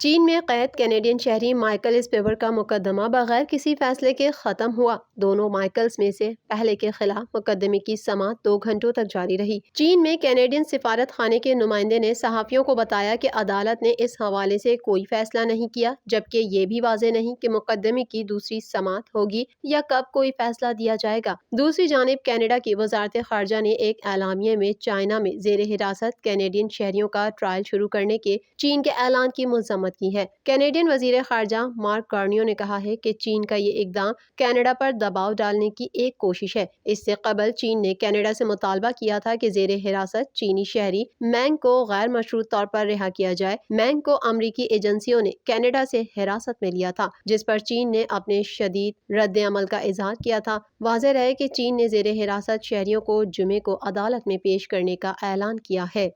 چین میں قید کینیڈین شہری مائیکل اسپیور کا مقدمہ بغیر کسی فیصلے کے ختم ہوا۔ دونوں مائیکلز میں سے پہلے کے خلاف مقدمے کی سماعت 2 گھنٹوں تک جاری رہی۔ چین میں کینیڈین سفارت خانے کے نمائندے نے صحافیوں کو بتایا کہ عدالت نے اس حوالے سے کوئی فیصلہ نہیں کیا، جبکہ یہ بھی واضح نہیں کہ مقدمے کی دوسری سماعت ہوگی یا کب کوئی فیصلہ دیا جائے گا۔ دوسری جانب کینیڈا کی وزارت خارجہ نے ایک اعلامیے میں چائنا میں زیر حراست کینیڈین شہریوں کا ٹرائل شروع کرنے کے چین کے اعلان کی مذمت کی ہے۔ کینیڈین وزیر خارجہ مارک کارنیو نے کہا ہے کہ چین کا یہ اقدام کینیڈا پر دباؤ ڈالنے کی ایک کوشش ہے۔ اس سے قبل چین نے کینیڈا سے مطالبہ کیا تھا کہ زیر حراست چینی شہری مینگ کو غیر مشروط طور پر رہا کیا جائے۔ مینگ کو امریکی ایجنسیوں نے کینیڈا سے حراست میں لیا تھا، جس پر چین نے اپنے شدید رد عمل کا اظہار کیا تھا۔ واضح رہے کہ چین نے زیر حراست شہریوں کو جمعے کو عدالت میں پیش کرنے کا اعلان کیا ہے۔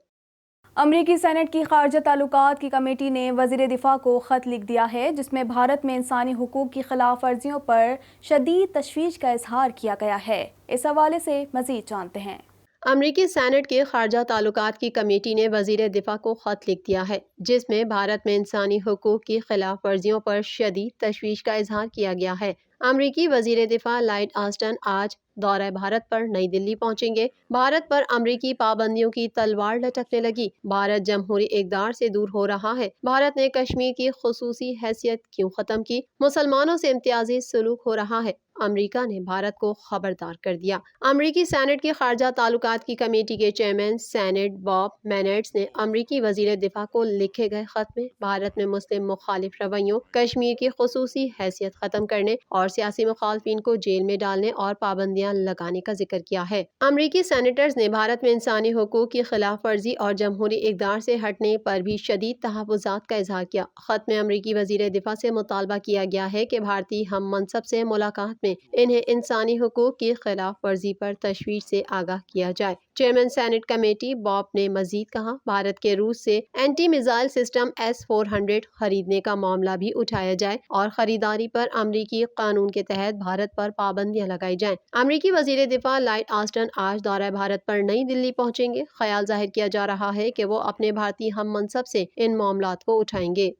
امریکی سینٹ کی خارجہ تعلقات کی کمیٹی نے وزیر دفاع کو خط لکھ دیا ہے، جس میں بھارت میں انسانی حقوق کی خلاف ورزیوں پر شدید تشویش کا اظہار کیا گیا ہے۔ اس حوالے سے مزید جانتے ہیں۔ امریکی سینٹ کے خارجہ تعلقات کی کمیٹی نے وزیر دفاع کو خط لکھ دیا ہے، جس میں بھارت میں انسانی حقوق کی خلاف ورزیوں پر شدید تشویش کا اظہار کیا گیا ہے۔ امریکی وزیر دفاع لائڈ آسٹن آج دورہ بھارت پر نئی دلی پہنچیں گے۔ بھارت پر امریکی پابندیوں کی تلوار لٹکنے لگی۔ بھارت جمہوری اقدار سے دور ہو رہا ہے۔ بھارت نے کشمیر کی خصوصی حیثیت کیوں ختم کی؟ مسلمانوں سے امتیازی سلوک ہو رہا ہے۔ امریکہ نے بھارت کو خبردار کر دیا۔ امریکی سینٹ کی خارجہ تعلقات کی کمیٹی کے چیئرمین سینٹ باب مینڈز نے امریکی وزیر دفاع کو لکھے گئے خط میں بھارت میں مسلم مخالف رویوں، کشمیر کی خصوصی حیثیت ختم کرنے اور سیاسی مخالفین کو جیل میں ڈالنے اور پابندیاں لگانے کا ذکر کیا ہے۔ امریکی سینیٹرز نے بھارت میں انسانی حقوق کی خلاف ورزی اور جمہوری اقدار سے ہٹنے پر بھی شدید تحفظات کا اظہار کیا۔ خط میں امریکی وزیر دفاع سے مطالبہ کیا گیا ہے کہ بھارتی ہم منصب سے ملاقات میں انہیں انسانی حقوق کی خلاف ورزی پر تشویش سے آگاہ کیا جائے۔ چیئرمین سینٹ کمیٹی باب نے مزید کہا، بھارت کے روس سے اینٹی میزائل سسٹم S-400 خریدنے کا معاملہ بھی اٹھایا جائے اور خریداری پر امریکی قانون کے تحت بھارت پر پابندیاں لگائی جائیں۔ امریکی وزیر دفاع لائڈ آسٹن آج دورہ بھارت پر نئی دلی پہنچیں گے۔ خیال ظاہر کیا جا رہا ہے کہ وہ اپنے بھارتی ہم منصب سے ان معاملات کو اٹھائیں گے۔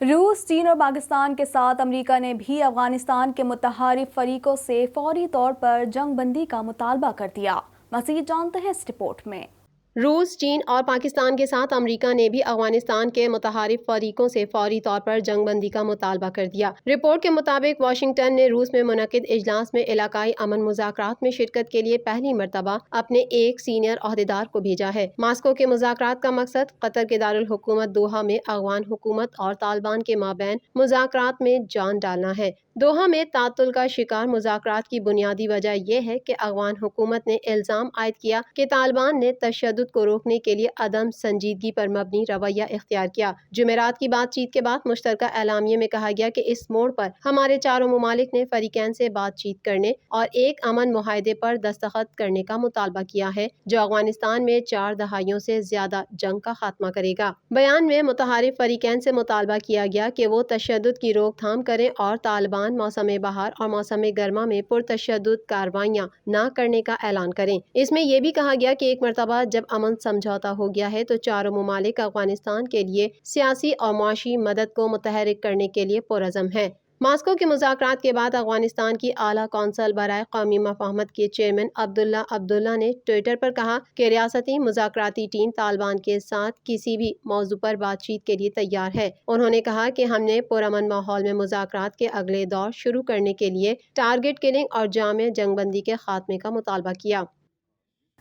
روس، چین اور پاکستان کے ساتھ امریکہ نے بھی افغانستان کے متحارب فریقوں سے فوری طور پر جنگ بندی کا مطالبہ کر دیا۔ مزید جانتے ہیں اس رپورٹ میں۔ روس، چین اور پاکستان کے ساتھ امریکہ نے بھی افغانستان کے متحارب فریقوں سے فوری طور پر جنگ بندی کا مطالبہ کر دیا۔ رپورٹ کے مطابق واشنگٹن نے روس میں منعقد اجلاس میں علاقائی امن مذاکرات میں شرکت کے لیے پہلی مرتبہ اپنے ایک سینئر عہدیدار کو بھیجا ہے۔ ماسکو کے مذاکرات کا مقصد قطر کے دارالحکومت دوحہ میں افغان حکومت اور طالبان کے مابین مذاکرات میں جان ڈالنا ہے۔ دوحہ میں تعطل کا شکار مذاکرات کی بنیادی وجہ یہ ہے کہ افغان حکومت نے الزام عائد کیا کہ طالبان نے تشدد کو روکنے کے لیے عدم سنجیدگی پر مبنی رویہ اختیار کیا۔ جمعرات کی بات چیت کے بعد مشترکہ اعلامیے میں کہا گیا کہ اس موڑ پر ہمارے چاروں ممالک نے فریقین سے بات چیت کرنے اور ایک امن معاہدے پر دستخط کرنے کا مطالبہ کیا ہے، جو افغانستان میں 4 دہائیوں سے زیادہ جنگ کا خاتمہ کرے گا۔ بیان میں متحارب فریقین سے مطالبہ کیا گیا کہ وہ تشدد کی روک تھام کریں اور طالبان موسم بہار اور موسم گرما میں پرتشدد کارروائیاں نہ کرنے کا اعلان کریں۔ اس میں یہ بھی کہا گیا کہ ایک مرتبہ جب امن سمجھوتا ہو گیا ہے تو چاروں ممالک افغانستان کے لیے سیاسی اور معاشی مدد کو متحرک کرنے کے لیے پرعزم ہیں۔ ماسکو کے مذاکرات کے بعد افغانستان کی اعلیٰ کونسل برائے قومی مفاہمت کے چیئرمین عبداللہ نے ٹوئٹر پر کہا کہ ریاستی مذاکراتی ٹیم طالبان کے ساتھ کسی بھی موضوع پر بات چیت کے لیے تیار ہے۔ انہوں نے کہا کہ ہم نے پرامن ماحول میں مذاکرات کے اگلے دور شروع کرنے کے لیے ٹارگٹ کلنگ اور جامع جنگ بندی کے خاتمے کا مطالبہ کیا۔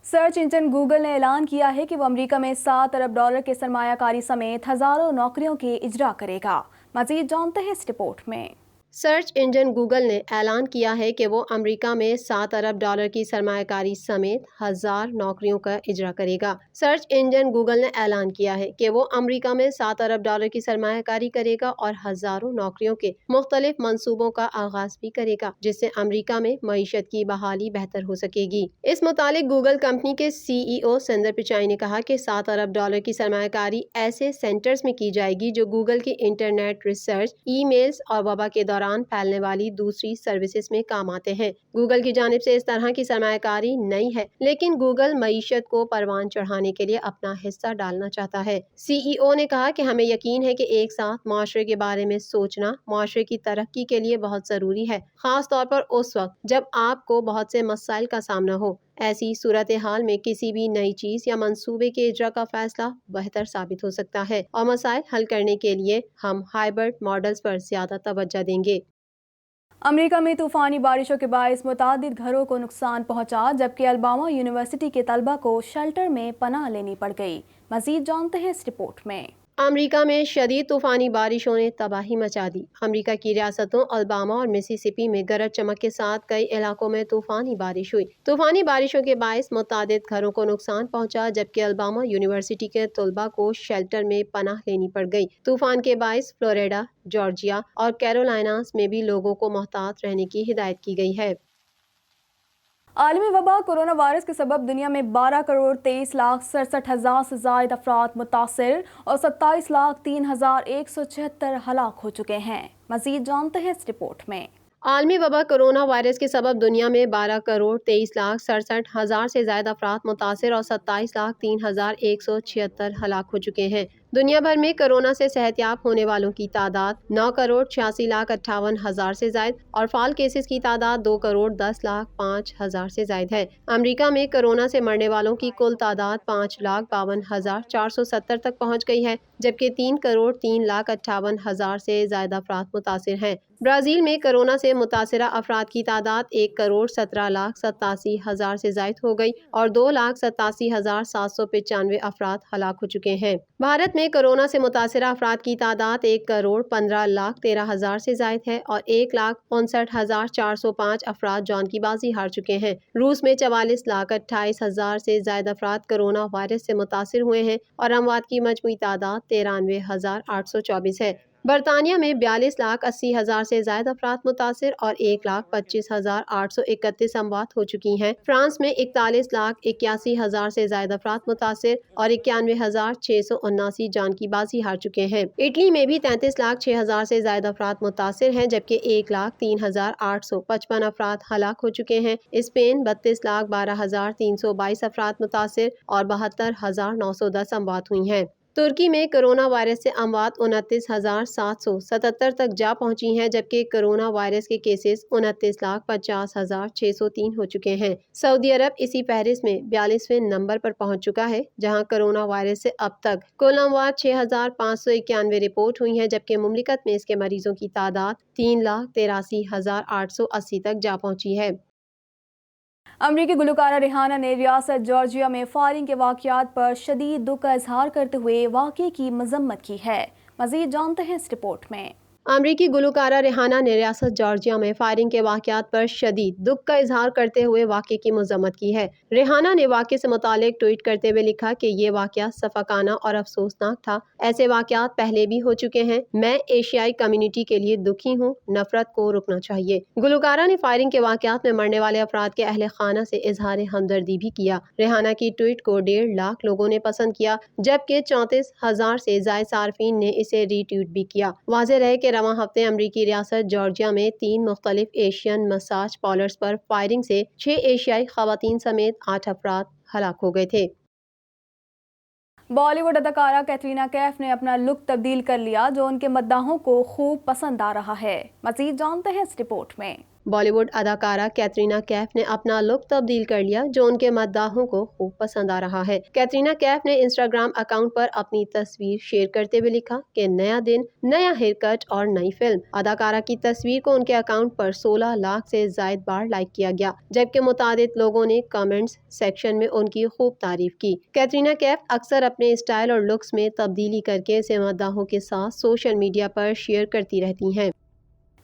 سرچ انجن گوگل نے اعلان کیا ہے کہ وہ امریکہ میں $7 ارب کے سرمایہ کاری سمیت ہزاروں نوکریوں کے اجرا کرے گا۔ مزید جانتے ہیں اس رپورٹ میں۔ سرچ انجن گوگل نے اعلان کیا ہے کہ وہ امریکہ میں $7 ارب کی سرمایہ کاری سمیت 1000 نوکریوں کا اجرا کرے گا۔ سرچ انجن گوگل نے اعلان کیا ہے کہ وہ امریکہ میں $7 ارب کی سرمایہ کاری کرے گا اور ہزاروں نوکریوں کے مختلف منصوبوں کا آغاز بھی کرے گا، جس سے امریکہ میں معیشت کی بحالی بہتر ہو سکے گی۔ اس متعلق گوگل کمپنی کے CEO سندر پچائی نے کہا کہ $7 ارب کی سرمایہ کاری ایسے سینٹرز میں کی جائے گی جو گوگل کی انٹرنیٹ ریسرچ، ای میلز اور وبا کے دوران دوران پھیلنے والی دوسری سروسز میں کام آتے ہیں۔ گوگل کی جانب سے اس طرح کی سرمایہ کاری نئی ہے، لیکن گوگل معیشت کو پروان چڑھانے کے لیے اپنا حصہ ڈالنا چاہتا ہے۔ سی ای او نے کہا کہ ہمیں یقین ہے کہ ایک ساتھ معاشرے کے بارے میں سوچنا معاشرے کی ترقی کے لیے بہت ضروری ہے، خاص طور پر اس وقت جب آپ کو بہت سے مسائل کا سامنا ہو۔ ایسی صورتحال میں کسی بھی نئی چیز یا منصوبے کے اجرا کا فیصلہ بہتر ثابت ہو سکتا ہے اور مسائل حل کرنے کے لیے ہم ہائبرڈ ماڈلز پر زیادہ توجہ دیں گے۔ امریکہ میں طوفانی بارشوں کے باعث متعدد گھروں کو نقصان پہنچا، جبکہ الاباما یونیورسٹی کے طلبہ کو شیلٹر میں پناہ لینی پڑ گئی۔ مزید جانتے ہیں اس رپورٹ میں۔ امریکہ میں شدید طوفانی بارشوں نے تباہی مچا دی۔ امریکہ کی ریاستوں الاباما اور مسیسپی میں گرج چمک کے ساتھ کئی علاقوں میں طوفانی بارش ہوئی۔ طوفانی بارشوں کے باعث متعدد گھروں کو نقصان پہنچا، جبکہ الاباما یونیورسٹی کے طلباء کو شیلٹر میں پناہ لینی پڑ گئی۔ طوفان کے باعث فلوریڈا، جارجیا اور کیرولائناز میں بھی لوگوں کو محتاط رہنے کی ہدایت کی گئی ہے۔ عالمی وبا کورونا وائرس کے سبب دنیا میں 12,23,67,000 سے زائد افراد متاثر اور 27,03,176 ہلاک ہو چکے ہیں۔ مزید جانتے ہیں اس رپورٹ میں۔ عالمی وبا کورونا وائرس کے سبب دنیا میں 12,23,67,000 سے زائد افراد متاثر اور 27,03,176 ہلاک ہو چکے ہیں۔ دنیا بھر میں کورونا سے صحت یاب ہونے والوں کی تعداد 9,86,58,000 سے زائد اور فعال کیسز کی تعداد 2,10,05,000 سے زائد ہے۔ امریکہ میں کورونا سے مرنے والوں کی کل تعداد 5,52,470 تک پہنچ گئی ہے، جبکہ 3,03,58,000 سے زائد افراد متاثر ہیں۔ برازیل میں کورونا سے متاثرہ افراد کی تعداد 1,17,87,000 سے زائد ہو گئی اور 2,87,795 افراد ہلاک ہو چکے ہیں۔ بھارت میں کورونا سے متاثرہ افراد کی تعداد 1,15,13,000 سے زائد ہے اور 1,59,405 افراد جان کی بازی ہار چکے ہیں۔ روس میں 44,28,000 سے زائد افراد کورونا وائرس سے متاثر ہوئے ہیں اور اموات کی مجموعی تعداد 93,824 ہے۔ برطانیہ میں 42,80,000 سے زائد افراد متاثر اور 1,25,831 اموات ہو چکی ہیں۔ فرانس میں 41,81,000 سے زائد افراد متاثر اور 91,679 جان کی بازی ہار چکے ہیں۔ اٹلی میں بھی 33,06,000 سے زائد افراد متاثر ہیں، جبکہ 1,03,855 افراد ہلاک ہو چکے ہیں۔ اسپین 32,12,322 افراد متاثر اور 72,910 اموات ہوئی ہیں۔ ترکی میں کورونا وائرس سے اموات 29,777 تک جا پہنچی ہیں، جبکہ کورونا وائرس کے کیسز 29,50,603 ہو چکے ہیں۔ سعودی عرب اسی فہرست میں 42ویں نمبر پر پہنچ چکا ہے، جہاں کورونا وائرس سے اب تک کل اموات 6,591 رپورٹ ہوئی ہیں، جبکہ مملکت میں اس کے مریضوں کی تعداد 3,83,880 تک جا پہنچی ہے۔ امریکی گلوکارہ ریحانہ نے ریاست جارجیا میں فائرنگ کے واقعات پر شدید دکھ کا اظہار کرتے ہوئے واقعے کی مذمت کی ہے۔ مزید جانتے ہیں اس رپورٹ میں۔ امریکی گلوکارہ ریحانہ نے ریاست جارجیا میں فائرنگ کے واقعات پر شدید دکھ کا اظہار کرتے ہوئے واقعے کی مذمت کی ہے۔ ریحانہ نے واقعے سے متعلق ٹویٹ کرتے ہوئے لکھا کہ یہ واقعہ صفاقانہ اور افسوسناک تھا۔ ایسے واقعات پہلے بھی ہو چکے ہیں۔ میں ایشیائی کمیونٹی کے لیے دکھی ہوں۔ نفرت کو رکنا چاہیے۔ گلوکارہ نے فائرنگ کے واقعات میں مرنے والے افراد کے اہل خانہ سے اظہار ہمدردی بھی کیا۔ ریحانہ کی ٹویٹ کو 1.5 لاکھ لوگوں نے پسند کیا، جبکہ 34,000 سے زائد صارفین نے اسے ری ٹویٹ بھی کیا۔ واضح رہے کہ رواں ہفتے امریکی ریاست جارجیا میں 3 مختلف ایشین مساج پارلرز پر فائرنگ سے 6 ایشیائی خواتین سمیت 8 افراد ہلاک ہو گئے تھے۔ بالی ووڈ اداکارہ کیٹرینہ کیف نے اپنا لک تبدیل کر لیا، جو ان کے مداحوں کو خوب پسند آ رہا ہے۔ مزید جانتے ہیں اس رپورٹ میں۔ بالی ووڈ اداکارہ کیٹرینہ کیف نے اپنا لک تبدیل کر لیا، جو ان کے مداحوں کو خوب پسند آ رہا ہے۔ کیٹرینہ کیف نے انسٹاگرام اکاؤنٹ پر اپنی تصویر شیئر کرتے ہوئے لکھا کہ نیا دن، نیا ہیئر کٹ اور نئی فلم۔ اداکارہ کی تصویر کو ان کے اکاؤنٹ پر 16 لاکھ سے زائد بار لائک کیا گیا، جبکہ متعدد لوگوں نے کامنٹس سیکشن میں ان کی خوب تعریف کی۔ کیٹرینہ کیف اکثر اپنے اسٹائل اور لکس میں تبدیلی کر کے اسے مداحوں کے ساتھ سوشل میڈیا پر شیئر کرتی رہتی ہیں۔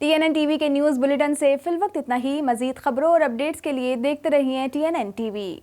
TNN ٹی وی کے نیوز بلیٹن سے فی الوقت اتنا ہی۔ مزید خبروں اور اپڈیٹس کے لیے دیکھتے رہیے TNN ٹی وی۔